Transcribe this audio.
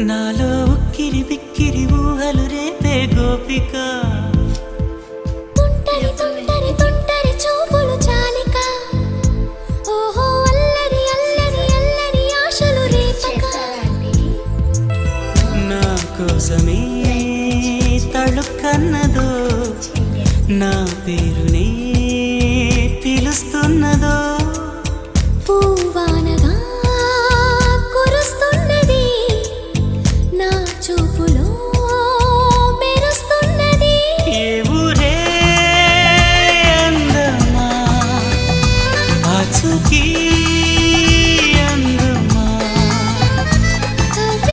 నాలో ఉక్కిరి బిక్కిరి ఊహలు రేపే గోపిక తుంటరి తుంటరి తుంటరి చూపులు చాలిక ఓహో అల్లరి అల్లరి అల్లరి ఆశలు రేపక నా కోసమే తళుక్కన్నదో నా పేరునే